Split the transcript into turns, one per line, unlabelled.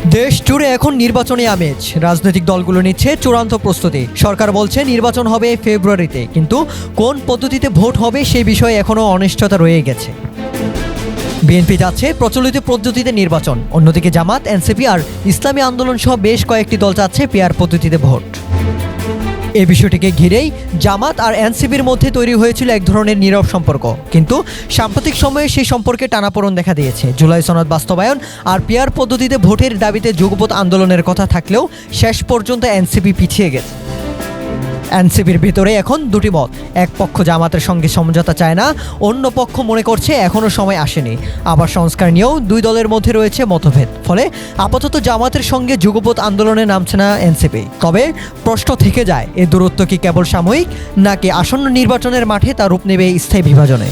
দেশ জুড়ে এখন নির্বাচনী আমেজ। রাজনৈতিক দলগুলো নিচ্ছে চূড়ান্ত প্রস্তুতি। সরকার বলছে নির্বাচন হবে ফেব্রুয়ারিতে, কিন্তু কোন পদ্ধতিতে ভোট হবে সেই বিষয়ে এখনও অনিশ্চয়তা রয়ে গেছে। বিএনপি যাচ্ছে প্রচলিত পদ্ধতিতে নির্বাচন, অন্যদিকে জামাত, এনসিপি আর ইসলামী আন্দোলন সহ বেশ কয়েকটি দল চাচ্ছে পেয়ার পদ্ধতিতে ভোট। এই বিষয়টিকে ঘিরেই জামাত আর এনসিপির মধ্যে তৈরি হয়েছিল এক ধরনের নীরব সম্পর্ক, কিন্তু সাম্প্রতিক সময়ে সেই সম্পর্কে টানাপোড়েন দেখা দিয়েছে। জুলাই সনদ বাস্তবায়ন আর পেয়ার পদ্ধতিতে ভোটের দাবিতে যুগপৎ আন্দোলনের কথা থাকলেও শেষ পর্যন্ত এনসিপি পিছিয়ে গেছে। এনসিপির ভেতরে এখন দুটি মত। এক পক্ষ জামাতের সঙ্গে সমঝোতা চায় না, অন্য পক্ষ মনে করছে এখনও সময় আসেনি। আবার সংস্কার নিয়েও দুই দলের মধ্যে রয়েছে মতভেদ। ফলে আপাতত জামাতের সঙ্গে যুগপৎ আন্দোলনে নামছে না এনসিপি। তবে প্রশ্ন থেকে যায়, এ দূরত্ব কি কেবল সাময়িক, নাকি আসন্ন নির্বাচনের মাঠে তা রূপ নেবে স্থায়ী বিভাজনে?